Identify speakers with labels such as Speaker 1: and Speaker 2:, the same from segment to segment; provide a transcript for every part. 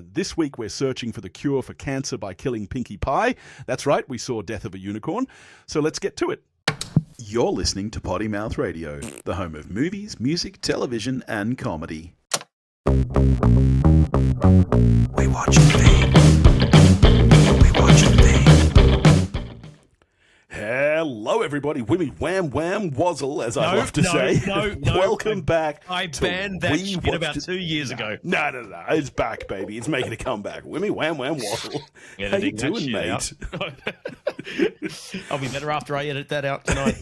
Speaker 1: This week we're searching for the cure for cancer by killing Pinkie Pie. That's right, we saw Death of a Unicorn. So let's get to it. You're listening to Potty Mouth Radio, the home of movies, music, television, and comedy. We watch TV. We watch TV. Hello, everybody. Wimmy Wham Wham Wazzle, as I love to say.
Speaker 2: No.
Speaker 1: Welcome back.
Speaker 2: I banned that shit about 2 years ago.
Speaker 1: No. It's back, baby. It's making a comeback. Wimmy Wham Wham Wazzle. How you doing, mate?
Speaker 2: I'll be better after I edit that out tonight.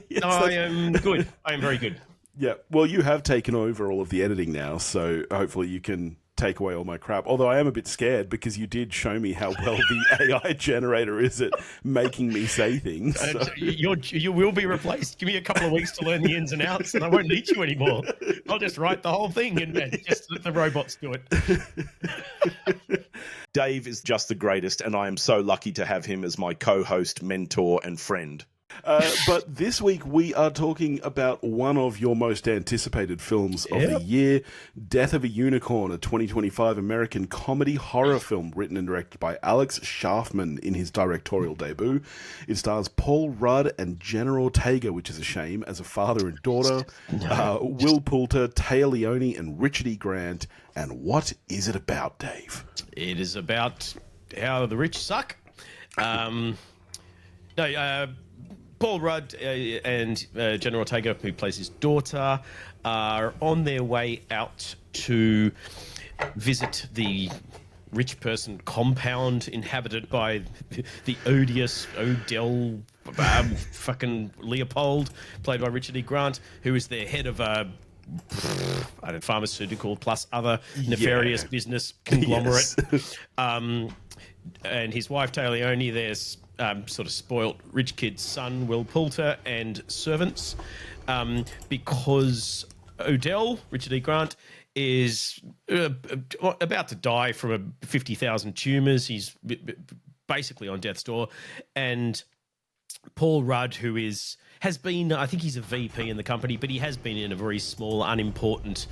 Speaker 1: Yes,
Speaker 2: I am good. I am very good.
Speaker 1: Yeah. Well, you have taken over all of the editing now, so hopefully you can take away all my crap. Although I am a bit scared because you did show me how well the AI generator is at making me say things. So.
Speaker 2: You will be replaced. Give me a couple of weeks to learn the ins and outs, and I won't need you anymore. I'll just write the whole thing and just let the robots do it.
Speaker 3: Dave is just the greatest, and I am so lucky to have him as my co-host, mentor, and friend.
Speaker 1: But this week we are talking about one of your most anticipated films of the year, Death of a Unicorn, a 2025 American comedy horror film written and directed by Alex Schaffman in his directorial debut. It stars Paul Rudd and Jenna Ortega, which is a shame, as a father and daughter, Will Poulter, Taya Leone, and Richard E. Grant. And what is it about, Dave?
Speaker 2: It is about how the rich suck. Paul Rudd and Jenna Ortega, who plays his daughter, are on their way out to visit the rich person compound inhabited by the odious Odell fucking Leopold, played by Richard E. Grant, who is their head of a pharmaceutical plus other nefarious business conglomerate. Yes. And his wife, Taya Leone, there's sort of spoilt rich kid's son, Will Poulter, and servants, because Odell, Richard E. Grant, is about to die from 50,000 tumours. He's basically on death's door. And Paul Rudd, who has been, I think he's a VP in the company, but he has been in a very small, unimportant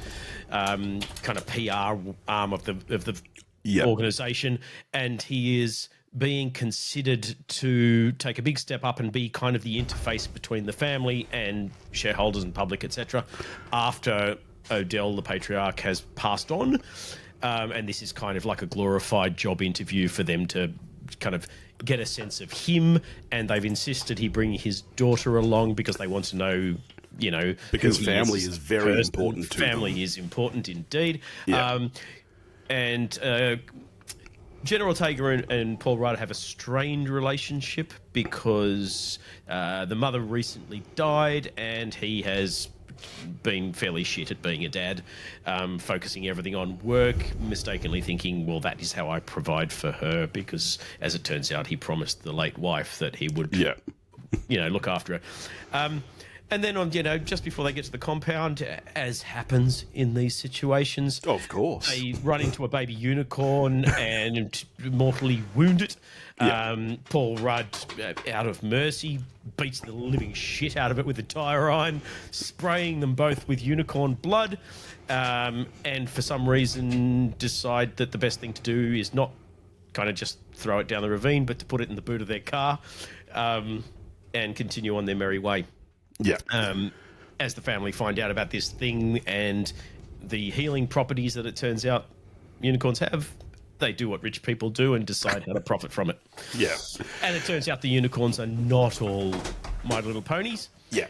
Speaker 2: kind of PR arm of the organisation, and he is being considered to take a big step up and be kind of the interface between the family and shareholders and public, etc., after Odell, the patriarch, has passed on. And this is kind of like a glorified job interview for them to kind of get a sense of him, and they've insisted he bring his daughter along because they want to know,
Speaker 1: because family is very important to
Speaker 2: family
Speaker 1: them.
Speaker 2: Is important indeed. And Jenna Ortega and Paul Rudd have a strained relationship because the mother recently died and he has been fairly shit at being a dad, focusing everything on work, mistakenly thinking, well, that is how I provide for her, because as it turns out, he promised the late wife that he would, look after her. And then just before they get to the compound, as happens in these situations,
Speaker 1: of course,
Speaker 2: they run into a baby unicorn and mortally wound it. Paul Rudd, out of mercy, beats the living shit out of it with a tire iron, spraying them both with unicorn blood, and for some reason decide that the best thing to do is not kind of just throw it down the ravine, but to put it in the boot of their car, and continue on their merry way.
Speaker 1: Yeah.
Speaker 2: As the family find out about this thing and the healing properties that it turns out unicorns have, they do what rich people do and decide how to profit from it.
Speaker 1: Yeah.
Speaker 2: And it turns out the unicorns are not all My Little Ponies.
Speaker 1: Yeah.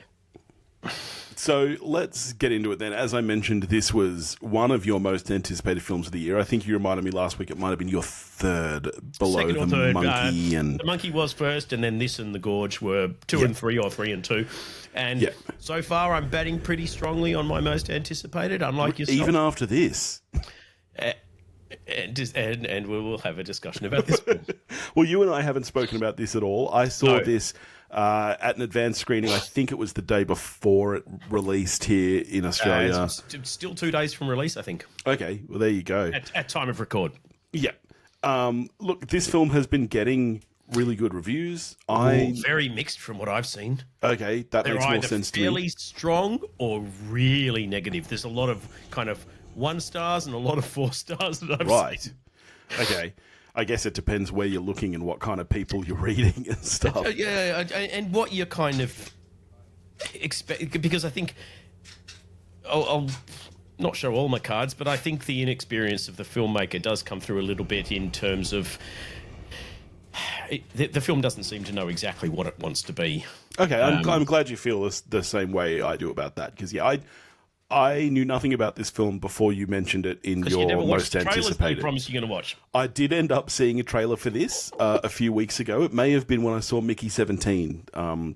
Speaker 1: So let's get into it then. As I mentioned, this was one of your most anticipated films of the year. I think you reminded me last week it might have been your third, below
Speaker 2: Second or
Speaker 1: The
Speaker 2: third,
Speaker 1: Monkey. And
Speaker 2: The Monkey was first, and then this and The Gorge were 2 and 3, or 3 and 2. And so far, I'm batting pretty strongly on my most anticipated, unlike yourself.
Speaker 1: Even after this.
Speaker 2: And we will have a discussion about this film.
Speaker 1: Well, you and I haven't spoken about this at all. I saw this at an advanced screening. I think it was the day before it released here in Australia.
Speaker 2: It's still 2 days from release, I think.
Speaker 1: Okay, well, there you go.
Speaker 2: At time of record.
Speaker 1: Yeah. Look, this film has been getting really good reviews.
Speaker 2: Very mixed from what I've seen.
Speaker 1: Okay, that makes more sense to me.
Speaker 2: They're either fairly strong or really negative. There's a lot of kind of 1 stars and a lot of 4 stars that I've
Speaker 1: Right.
Speaker 2: seen.
Speaker 1: Okay. I guess it depends where you're looking and what kind of people you're reading and stuff.
Speaker 2: Yeah, and what you're kind of expect, because I think I'll not show all my cards, but I think the inexperience of the filmmaker does come through a little bit in terms of the film doesn't seem to know exactly what it wants to be.
Speaker 1: Okay, I'm glad you feel the same way I do about that, because I knew nothing about this film before you mentioned it in your
Speaker 2: You never watched
Speaker 1: most
Speaker 2: the trailers they
Speaker 1: anticipated.
Speaker 2: promise you're going to watch.
Speaker 1: I did end up seeing a trailer for this a few weeks ago. It may have been when I saw Mickey 17.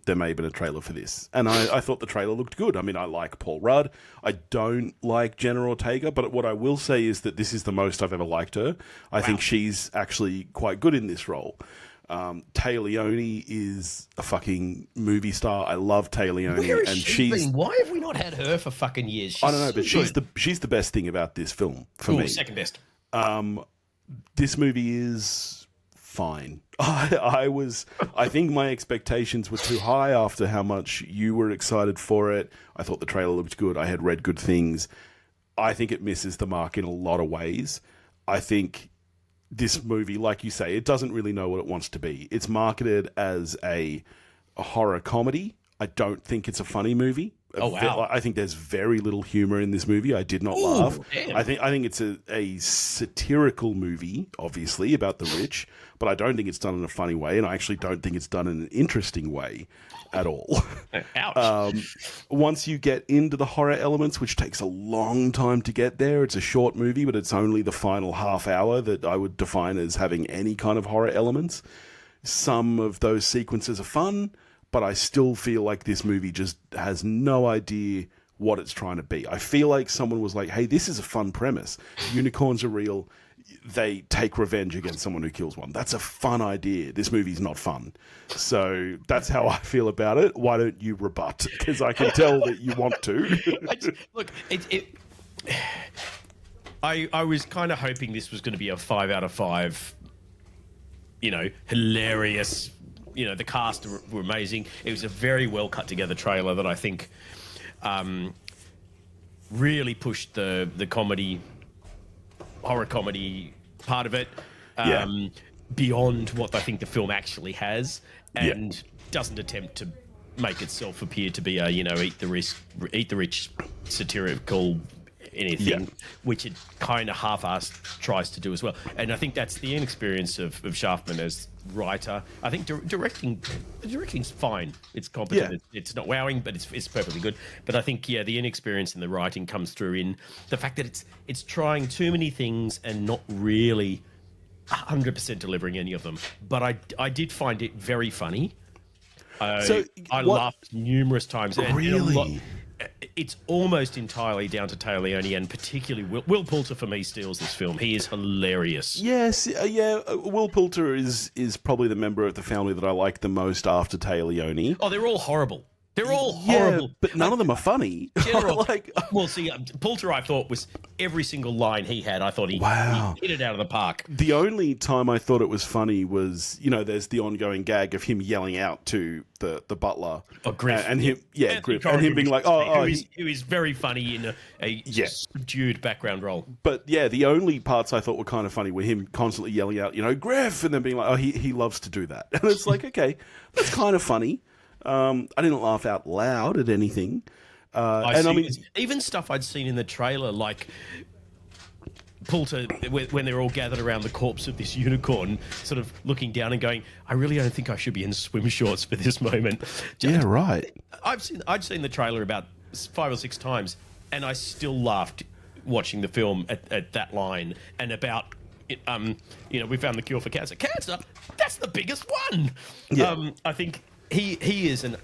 Speaker 1: There may have been a trailer for this. And I thought the trailer looked good. I mean, I like Paul Rudd. I don't like Jenna Ortega, but what I will say is that this is the most I've ever liked her. I think she's actually quite good in this role. Tay Leone is a fucking movie star. I love Tay Leone.
Speaker 2: Where has
Speaker 1: and
Speaker 2: she
Speaker 1: she's
Speaker 2: been? Why have we not had her for fucking years? She's
Speaker 1: I don't know, but
Speaker 2: so
Speaker 1: she's the best thing about this film for
Speaker 2: good.
Speaker 1: me.
Speaker 2: Ooh, second best.
Speaker 1: This movie is fine. I think my expectations were too high after how much you were excited for it. I thought the trailer looked good. I had read good things. I think it misses the mark in a lot of ways. I think this movie, like you say, it doesn't really know what it wants to be. It's marketed as a horror comedy. I don't think it's a funny movie.
Speaker 2: Oh, wow.
Speaker 1: I think there's very little humor in this movie. I did not
Speaker 2: Ooh,
Speaker 1: laugh.
Speaker 2: damn.
Speaker 1: I think it's a satirical movie, obviously, about the rich, but I don't think it's done in a funny way, and I actually don't think it's done in an interesting way at all.
Speaker 2: Ouch.
Speaker 1: Once you get into the horror elements, which takes a long time to get there, it's a short movie, but it's only the final half hour that I would define as having any kind of horror elements. Some of those sequences are fun, but I still feel like this movie just has no idea what it's trying to be. I feel like someone was like, hey, this is a fun premise. Unicorns are real. They take revenge against someone who kills one. That's a fun idea. This movie's not fun. So that's how I feel about it. Why don't you rebut? Because I can tell that you want to.
Speaker 2: Look, I was kind of hoping this was going to be a 5 out of 5, hilarious. The cast were amazing. It was a very well cut together trailer that I think really pushed the horror comedy part of it beyond what I think the film actually has, and doesn't attempt to make itself appear to be a eat the rich satirical anything, which it kind of half-assed tries to do as well. And I think that's the inexperience of Schaffman as writer. I think the directing's fine. It's competent.
Speaker 1: Yeah.
Speaker 2: It's not wowing, but it's perfectly good. But I think the inexperience in the writing comes through in the fact that it's trying too many things and not really 100% delivering any of them. But I did find it very funny. I laughed numerous times.
Speaker 1: Really?
Speaker 2: It's almost entirely down to Tay Leone, and particularly Will Poulter for me steals this film. He is hilarious.
Speaker 1: Yes, Will Poulter is probably the member of the family that I like the most after Tay Leone.
Speaker 2: Oh, they're all horrible. They're all horrible.
Speaker 1: But none of them are funny.
Speaker 2: Poulter, I thought, was every single line he had, I thought he hit it out of the park.
Speaker 1: The only time I thought it was funny was, there's the ongoing gag of him yelling out to the butler.
Speaker 2: Oh, Griff.
Speaker 1: And him, Griff. And him being like,
Speaker 2: who is very funny in a subdued background role.
Speaker 1: But the only parts I thought were kind of funny were him constantly yelling out, Griff, and then being like, he loves to do that. And it's like, okay, that's kind of funny. I didn't laugh out loud at anything.
Speaker 2: Even stuff I'd seen in the trailer, like Poulter, when they're all gathered around the corpse of this unicorn, sort of looking down and going, I really don't think I should be in swim shorts for this moment.
Speaker 1: Yeah, right.
Speaker 2: I'd seen the trailer about 5 or 6 times, and I still laughed watching the film at that line and about... we found the cure for cancer. Cancer? That's the biggest one!
Speaker 1: Yeah.
Speaker 2: I think he is an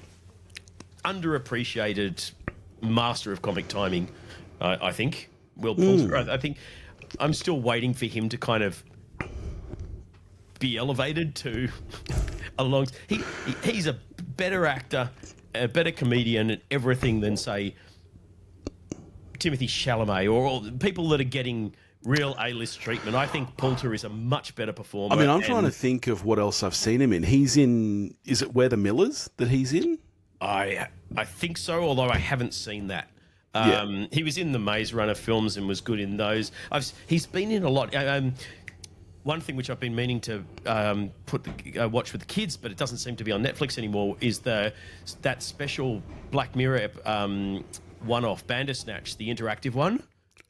Speaker 2: underappreciated master of comic timing, I think. Will Poulter. I think I'm still waiting for him to kind of be elevated to along. He's a better actor, a better comedian at everything than, say, Timothée Chalamet or people that are getting real A-list treatment. I think Poulter is a much better performer.
Speaker 1: I mean, I'm trying to think of what else I've seen him in. He's in... Is it We're the Millers that he's in?
Speaker 2: I think so, although I haven't seen that. He was in the Maze Runner films and was good in those. He's been in a lot. One thing which I've been meaning to watch with the kids, but it doesn't seem to be on Netflix anymore, is that special Black Mirror one-off Bandersnatch, the interactive one.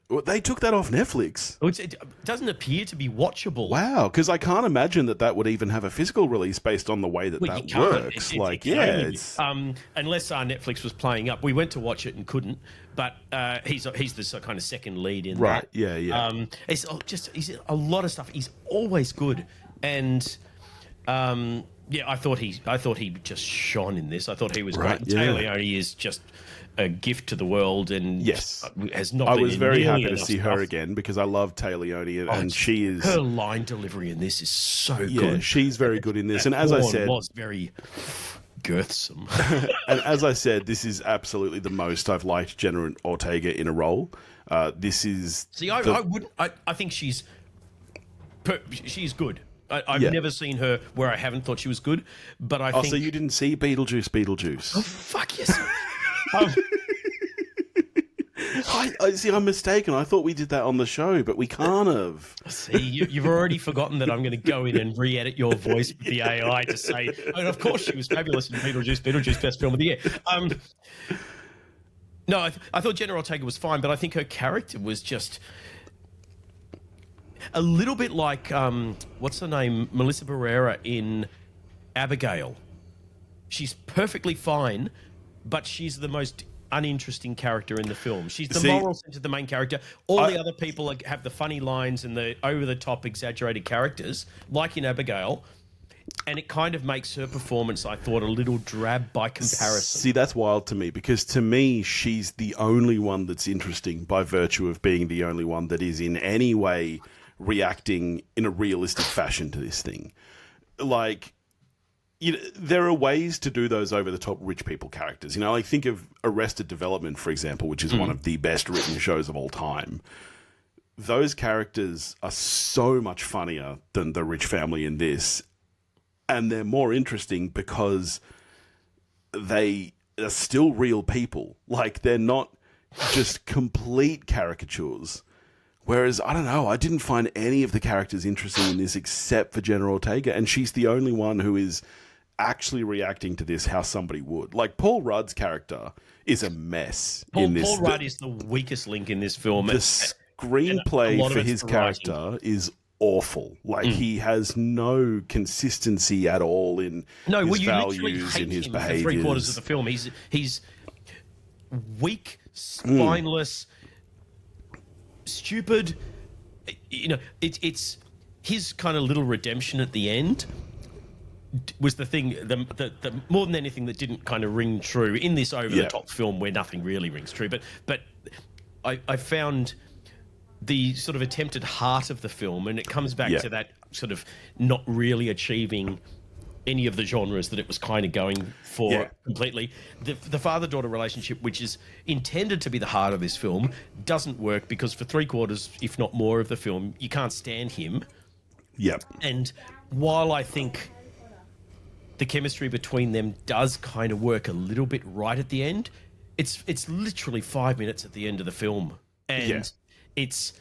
Speaker 1: Well, they took that off Netflix.
Speaker 2: It doesn't appear to be watchable.
Speaker 1: Wow, because I can't imagine that would even have a physical release based on the way that works.
Speaker 2: Unless Netflix was playing up. We went to watch it and couldn't, but he's the kind of second lead in that.
Speaker 1: Right, yeah.
Speaker 2: He's a lot of stuff. He's always good, and I thought he just shone in this. I thought he was great.
Speaker 1: Yeah.
Speaker 2: Taylor Leone is just a gift to the world, and has not.
Speaker 1: I was very happy to see her again because I love Taylor Leone, and she is.
Speaker 2: Her line delivery in this is so good.
Speaker 1: Yeah, she's very good in this, and as I said,
Speaker 2: was very girthsome.
Speaker 1: And as I said, this is absolutely the most I've liked Jenna Ortega in a role. This is.
Speaker 2: See, I think she's good. I've never seen her where I haven't thought she was good, but I think.
Speaker 1: So you didn't see Beetlejuice?
Speaker 2: Oh, fuck yes.
Speaker 1: I see. I'm mistaken. I thought we did that on the show, but we can't have.
Speaker 2: See, you've already forgotten that I'm going to go in and re-edit your voice with the AI to say, and of course she was fabulous in Beetlejuice, best film of the year. No, I thought Jenna Ortega was fine, but I think her character was just a little bit like what's her name, Melissa Barrera in Abigail. She's perfectly fine, but she's the most uninteresting character in the film. She's the moral center, the main character. All the other people have the funny lines and the over-the-top exaggerated characters, like in Abigail, and it kind of makes her performance, I thought, a little drab by comparison.
Speaker 1: See, that's wild to me, because to me, she's the only one that's interesting by virtue of being the only one that is in any way reacting in a realistic fashion to this thing. Like, there are ways to do those over-the-top rich people characters. Like think of Arrested Development, for example, which is one of the best written shows of all time. Those characters are so much funnier than the rich family in this, and they're more interesting because they are still real people. Like, they're not just complete caricatures. Whereas, I don't know, I didn't find any of the characters interesting in this except for Jenna Ortega, and she's the only one who is actually reacting to this how somebody would. Like, Paul Rudd's character is a mess in this.
Speaker 2: Paul Rudd is the weakest link in this film.
Speaker 1: The screenplay for his character is awful. Like, he has no consistency at all in his values, in his behaviors.
Speaker 2: For 3/4 of the film, he's weak, spineless, stupid. It's his kind of little redemption at the end was the thing, the more than anything that didn't kind of ring true in this over-the-top film where nothing really rings true. But I found the sort of attempted heart of the film, and it comes back to that sort of not really achieving any of the genres that it was kind of going for completely. The father-daughter relationship, which is intended to be the heart of this film, doesn't work because for 3/4, if not more of the film, you can't stand him.
Speaker 1: Yep.
Speaker 2: And while I think the chemistry between them does kind of work a little bit right at the end, it's literally 5 minutes at the end of the film, and it's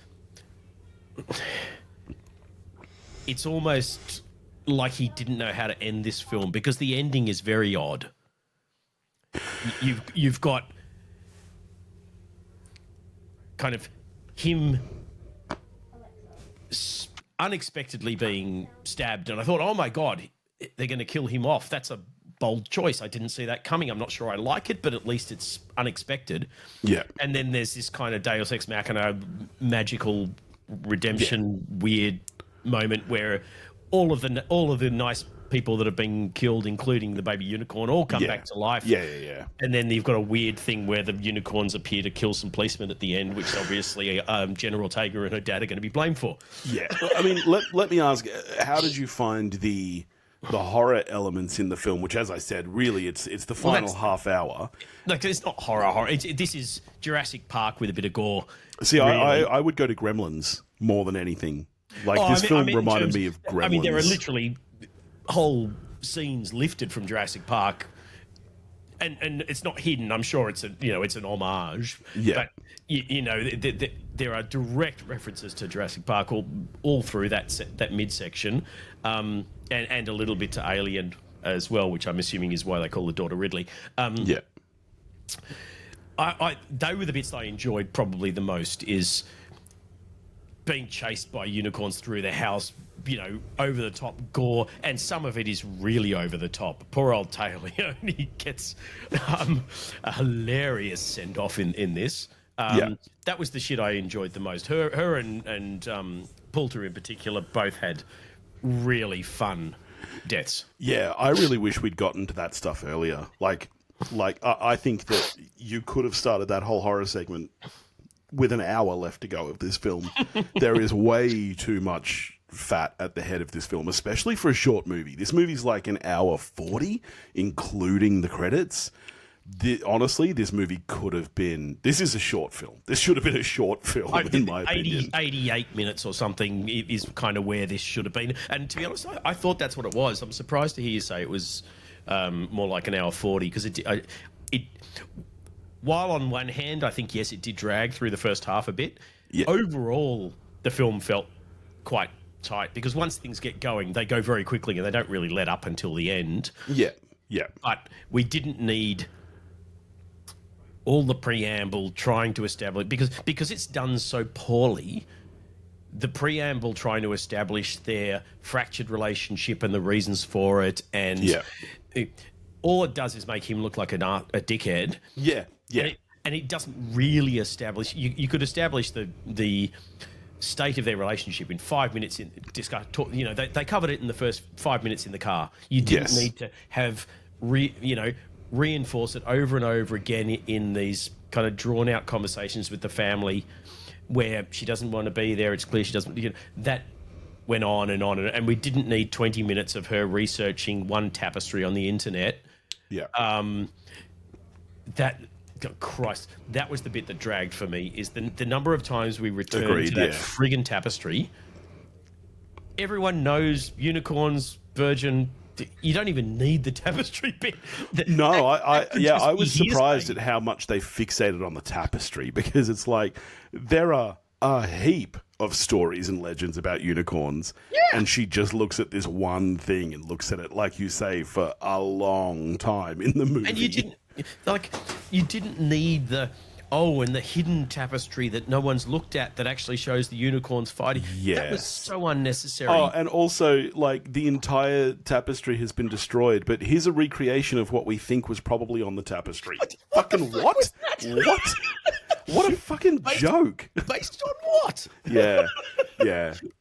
Speaker 2: almost like he didn't know how to end this film, because the ending is very odd. You've got kind of him unexpectedly being stabbed, and I thought, oh my God, they're going to kill him off. That's a bold choice. I didn't see that coming. I'm not sure I like it, but at least it's unexpected. Yeah. And then there's this kind of Deus Ex Machina magical redemption weird moment where all of the nice people that have been killed, including the baby unicorn, all come back to life. Yeah. And then you've got a weird thing where the unicorns appear to kill some policemen at the end, which obviously Jenna Ortega and her dad are going to be blamed for. Yeah.
Speaker 1: I mean, let me ask, how did you find the horror elements in the film, which, as I said, really it's the final half hour?
Speaker 2: Like, it's not horror. This is Jurassic Park with a bit of gore.
Speaker 1: See, really. I would go to Gremlins more than anything. Like, this film reminded me of Gremlins.
Speaker 2: I mean, there are literally whole scenes lifted from Jurassic Park and it's not hidden. I'm sure it's it's an homage.
Speaker 1: Yeah.
Speaker 2: But there are direct references to Jurassic Park all through that midsection, and a little bit to Alien as well, which I'm assuming is why they call the daughter Ridley.
Speaker 1: Yeah.
Speaker 2: They were the bits I enjoyed probably the most, is being chased by unicorns through the house, over the top gore, and some of it is really over the top. Poor old Taylor, he gets a hilarious send off in this. That was the shit I enjoyed the most. Her and Poulter in particular both had really fun deaths.
Speaker 1: Yeah, I really wish we'd gotten to that stuff earlier. I think that you could have started that whole horror segment with an hour left to go of this film. There is way too much fat at the head of this film, especially for a short movie. This movie's like an hour 40, including the credits. Honestly, this movie could have been... This is a short film. This should have been a short film, in my opinion.
Speaker 2: 88 minutes or something is kind of where this should have been. And to be honest, I thought that's what it was. I'm surprised to hear you say it was more like an hour 40, because it while on one hand, I think, yes, it did drag through the first half a bit. Yeah. Overall, the film felt quite tight, because once things get going, they go very quickly and they don't really let up until the end.
Speaker 1: Yeah.
Speaker 2: But we didn't need all the preamble trying to establish, because it's done so poorly. The preamble trying to establish their fractured relationship and the reasons for it, and all it does is make him look like a dickhead.
Speaker 1: Yeah.
Speaker 2: And it doesn't really establish. You could establish the state of their relationship in 5 minutes. They covered it in the first 5 minutes in the car. You didn't need to have reinforce it over and over again in these kind of drawn out conversations with the family, where she doesn't want to be there. It's clear she doesn't. That went on, and we didn't need 20 minutes of her researching one tapestry on the internet.
Speaker 1: Yeah.
Speaker 2: Christ, that was the bit that dragged for me, is the number of times we returned to that friggin' tapestry. Everyone knows unicorns, virgin. You don't even need the tapestry bit.
Speaker 1: I was surprised at how much they fixated on the tapestry, because it's like there are a heap of stories and legends about unicorns, and she just looks at this one thing and looks at it, like you say, for a long time in the movie.
Speaker 2: And you didn't need the hidden tapestry that no one's looked at that actually shows the unicorns fighting.
Speaker 1: Yes.
Speaker 2: That was so unnecessary.
Speaker 1: Oh, and also, the entire tapestry has been destroyed, but here's a recreation of what we think was probably on the tapestry. Fucking what? What? What a fucking joke.
Speaker 2: Based on what?
Speaker 1: Yeah.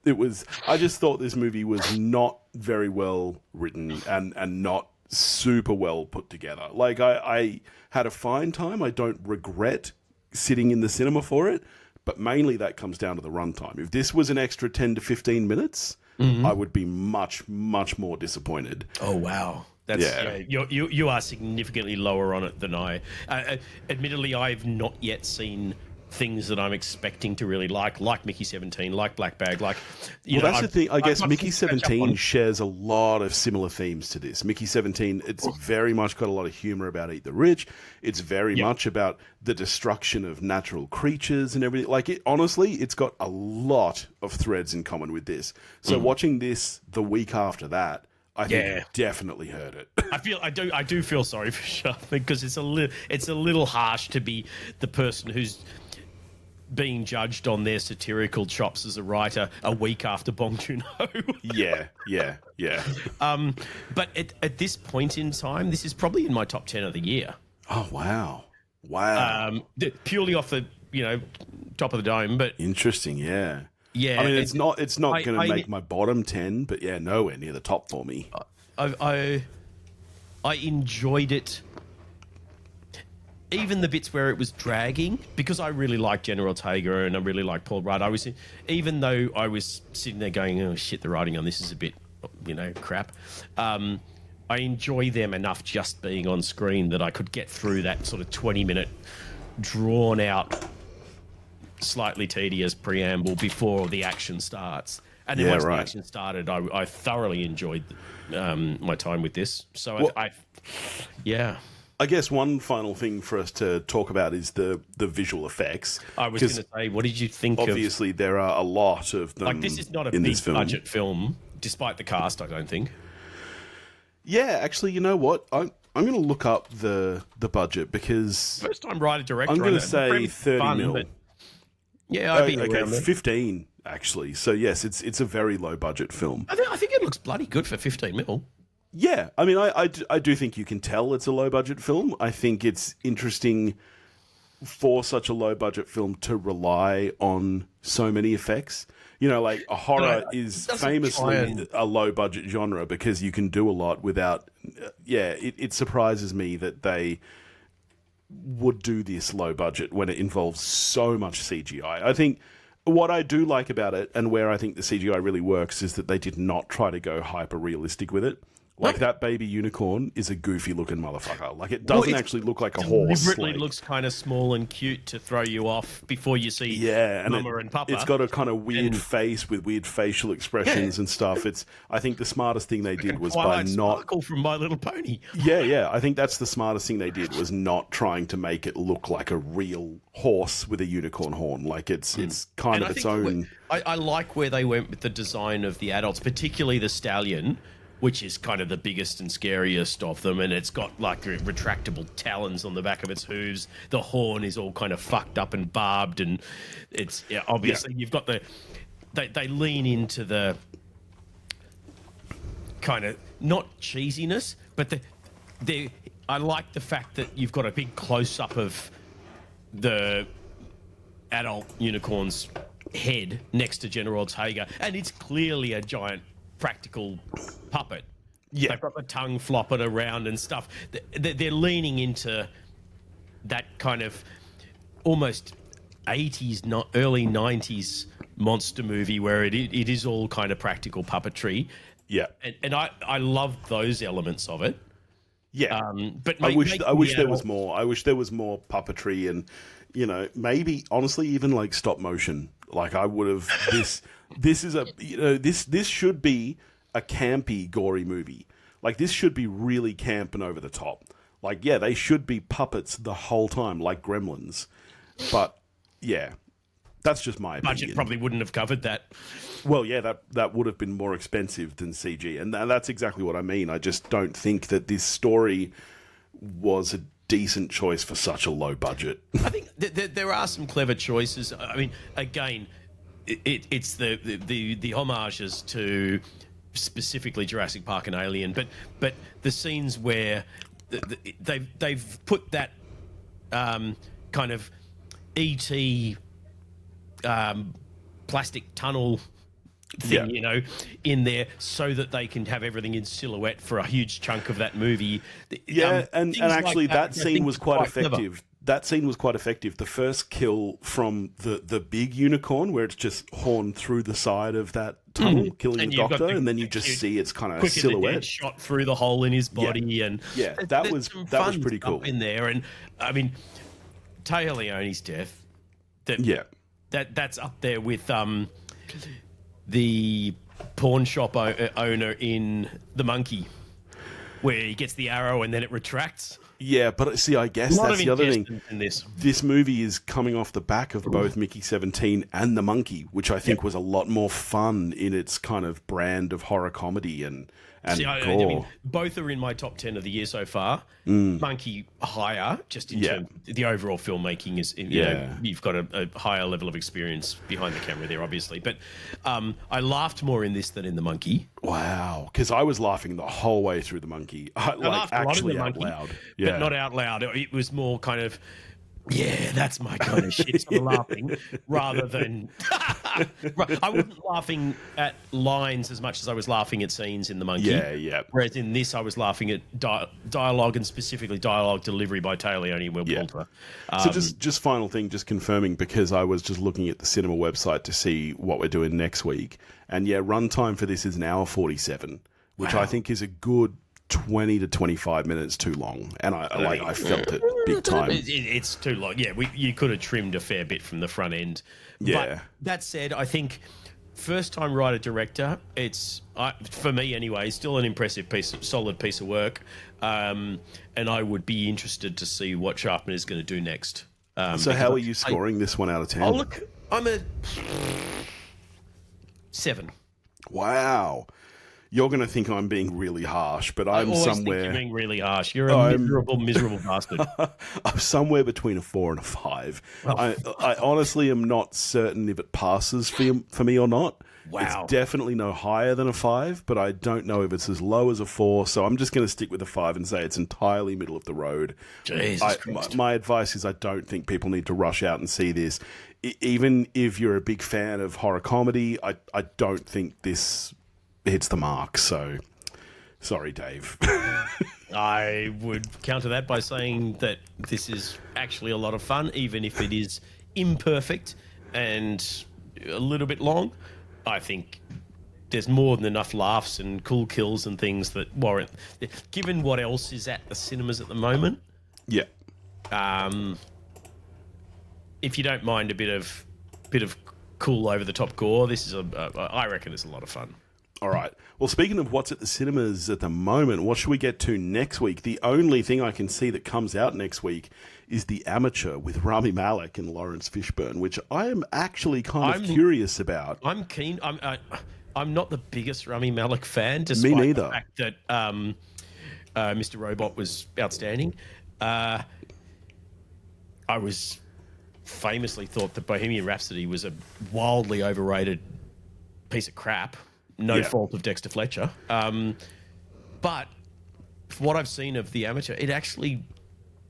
Speaker 1: It was... I just thought this movie was not very well written and not super well put together. I had a fine time. I don't regret sitting in the cinema for it, but mainly that comes down to the runtime. If this was an extra 10 to 15 minutes, I would be much, much more disappointed.
Speaker 2: Oh, wow. You are significantly lower on it than I. Admittedly, I've not yet seen things that I'm expecting to really like Mickey 17, like Black Bag,
Speaker 1: that's the thing. I guess Mickey 17 shares a lot of similar themes to this. Mickey 17, it's very much got a lot of humor about Eat the Rich. It's very much about the destruction of natural creatures and everything. Honestly, it's got a lot of threads in common with this. So watching this the week after that, I think you definitely heard it.
Speaker 2: I do feel sorry for Sharp, because it's a little harsh to be the person who's being judged on their satirical chops as a writer a week after Bong Joon-ho.
Speaker 1: Yeah.
Speaker 2: But at this point in time, this is probably in my top 10 of the year.
Speaker 1: Oh, wow.
Speaker 2: Purely off the top of the dome, but
Speaker 1: interesting. Yeah.
Speaker 2: Yeah,
Speaker 1: I mean, it's not going to make my bottom 10, but nowhere near the top for me.
Speaker 2: I enjoyed it, even the bits where it was dragging, because I really like General Ortega and I really like Paul Rudd. Even though I was sitting there going, "Oh shit, the writing on this is a bit, crap." I enjoy them enough just being on screen that I could get through that sort of 20-minute drawn out, slightly tedious preamble before the action starts. And then once the action started, I thoroughly enjoyed my time with this. So
Speaker 1: I guess one final thing for us to talk about is the visual effects.
Speaker 2: I was going to say, what did you think
Speaker 1: obviously, there are a lot of them.
Speaker 2: Like, this is not a big budget film, despite the cast, I don't think.
Speaker 1: Yeah, actually, you know what? I'm going to look up the budget because
Speaker 2: First time writer director.
Speaker 1: I'm going to say 30 mil.
Speaker 2: But yeah, I'd be
Speaker 1: okay,
Speaker 2: around there.
Speaker 1: 15 actually. So yes, it's a very low budget film.
Speaker 2: I think it looks bloody good for 15 mil.
Speaker 1: Yeah, I mean, I do think you can tell it's a low budget film. I think it's interesting for such a low budget film to rely on so many effects. You know, like a horror is famously a low budget genre because you can do a lot without. It surprises me that they would do this low budget when it involves so much CGI. I think what I do like about it and where I think the CGI really works is that they did not try to go hyper realistic with it. Like, that baby unicorn is a goofy-looking motherfucker. Like, it doesn't actually look like a horse. It
Speaker 2: deliberately looks kind of small and cute to throw you off before you see Mama and Papa.
Speaker 1: It's got a kind of weird face with weird facial expressions and stuff. I think the smartest thing they did was
Speaker 2: Twilight
Speaker 1: by not...
Speaker 2: Sparkle from My Little Pony.
Speaker 1: Yeah. I think that's the smartest thing they did was not trying to make it look like a real horse with a unicorn horn. Like, it's kind of its own...
Speaker 2: I like where they went with the design of the adults, particularly the stallion, which is kind of the biggest and scariest of them, and it's got like retractable talons on the back of its hooves. The horn is all kind of fucked up and barbed, and it's obviously you've got they lean into the kind of not cheesiness, but I like the fact that you've got a big close up of the adult unicorn's head next to General Ortega, and it's clearly a giant practical puppet. Yeah, they've got the tongue flopping around and stuff. They're leaning into that kind of almost 80s, not early 90s monster movie where it is all kind of practical puppetry.
Speaker 1: Yeah,
Speaker 2: and I love those elements of it.
Speaker 1: Yeah,
Speaker 2: but
Speaker 1: I wish there was more. I wish there was more puppetry and, you know, maybe honestly even like stop motion. Like, I would have this is a, you know, this should be a campy, gory movie. Like, this should be really camp and over the top. Like, yeah, they should be puppets the whole time, like Gremlins. But yeah, that's just my opinion.
Speaker 2: Budget probably wouldn't have covered that.
Speaker 1: Well, yeah, that would have been more expensive than CG, and that's exactly what I mean. I just don't think that this story was a decent choice for such a low budget.
Speaker 2: I think there are some clever choices. I mean, again, it's the homages to specifically Jurassic Park and Alien, but the scenes where they've put that kind of ET plastic tunnel thing, you know, in there so that they can have everything in silhouette for a huge chunk of that movie.
Speaker 1: Yeah, and actually
Speaker 2: like
Speaker 1: that scene was quite effective.
Speaker 2: Clever.
Speaker 1: That scene was quite effective. The first kill from the big unicorn, where it's just horned through the side of that tunnel, killing the doctor, and then you just see its kind of silhouette
Speaker 2: shot through the hole in his body, and
Speaker 1: that was pretty cool
Speaker 2: in there. And I mean, Taya Leone's death, that's up there with the pawn shop owner in The Monkey, where he gets the arrow and then it retracts.
Speaker 1: Yeah, but see, I guess that's the other thing.
Speaker 2: In this.
Speaker 1: This movie is coming off the back of both Mickey 17 and The Monkey, which I think was a lot more fun in its kind of brand of horror comedy and gore.
Speaker 2: I mean, both are in my top 10 of the year so far. Monkey higher, just in terms of the overall filmmaking is, you know, you've got a higher level of experience behind the camera there, obviously. But I laughed more in this than in The Monkey.
Speaker 1: Wow, because I was laughing the whole way through The Monkey. I laughed actually out loud.
Speaker 2: But not out loud. It was more kind of, yeah, that's my kind of shit sort of laughing, rather than... I wasn't laughing at lines as much as I was laughing at scenes in The Monkey.
Speaker 1: Yeah.
Speaker 2: Whereas in this, I was laughing at dialogue, and specifically dialogue delivery by Taya Leone and Will Poulter.
Speaker 1: So just final thing, just confirming, because I was just looking at the cinema website to see what we're doing next week. And runtime for this is an hour 47, which I think is a good 20 to 25 minutes too long, and I felt it big time.
Speaker 2: It's too long. Yeah, you could have trimmed a fair bit from the front end.
Speaker 1: Yeah.
Speaker 2: But that said, I think first time writer director, it's for me anyway, still an impressive solid piece of work, and I would be interested to see what Sharpman is going to do next.
Speaker 1: So how are you scoring this one out of 10?
Speaker 2: Oh, look, I'm a 7.
Speaker 1: Wow. You're going to think I'm being really harsh, but I'm
Speaker 2: always
Speaker 1: somewhere.
Speaker 2: Think you're being really harsh. You're a miserable bastard.
Speaker 1: I'm somewhere between a 4 and a 5.
Speaker 2: Oh.
Speaker 1: I honestly am not certain if it passes for me or not.
Speaker 2: Wow.
Speaker 1: It's definitely no higher than a 5, but I don't know if it's as low as a 4, so I'm just going to stick with a 5 and say it's entirely middle of the road.
Speaker 2: Jesus Christ.
Speaker 1: My advice is I don't think people need to rush out and see this. Even if you're a big fan of horror comedy, I don't think this hits the mark, so sorry, Dave.
Speaker 2: I would counter that by saying that this is actually a lot of fun, even if it is imperfect and a little bit long. I think there's more than enough laughs and cool kills and things that warrant, given what else is at the cinemas at the moment.
Speaker 1: Yeah.
Speaker 2: If you don't mind a bit of cool over the top gore, this is I reckon it's a lot of fun.
Speaker 1: All right. Well, speaking of what's at the cinemas at the moment, what should we get to next week? The only thing I can see that comes out next week is The Amateur with Rami Malek and Lawrence Fishburne, which I am actually kind of curious about.
Speaker 2: I'm keen. I'm not the biggest Rami Malek fan,
Speaker 1: Me
Speaker 2: despite
Speaker 1: neither.
Speaker 2: the fact that Mr. Robot was outstanding. I was famously thought that Bohemian Rhapsody was a wildly overrated piece of crap. No fault of Dexter Fletcher. But from what I've seen of The Amateur, it actually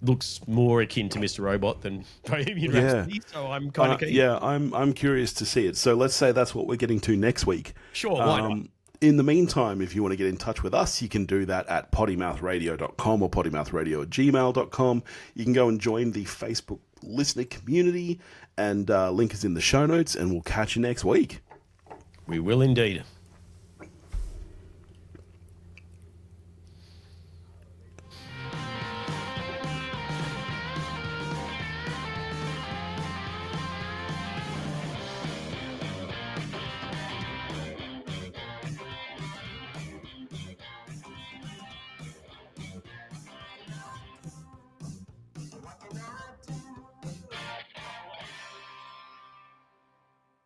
Speaker 2: looks more akin to Mr. Robot than Bohemian Rhapsody. So I'm kind of keen.
Speaker 1: Yeah, I'm curious to see it. So let's say that's what we're getting to next week.
Speaker 2: Sure, why not?
Speaker 1: In the meantime, if you want to get in touch with us, you can do that at pottymouthradio.com or pottymouthradio@gmail.com. You can go and join the Facebook listener community, and link is in the show notes, and we'll catch you next week.
Speaker 2: We will indeed.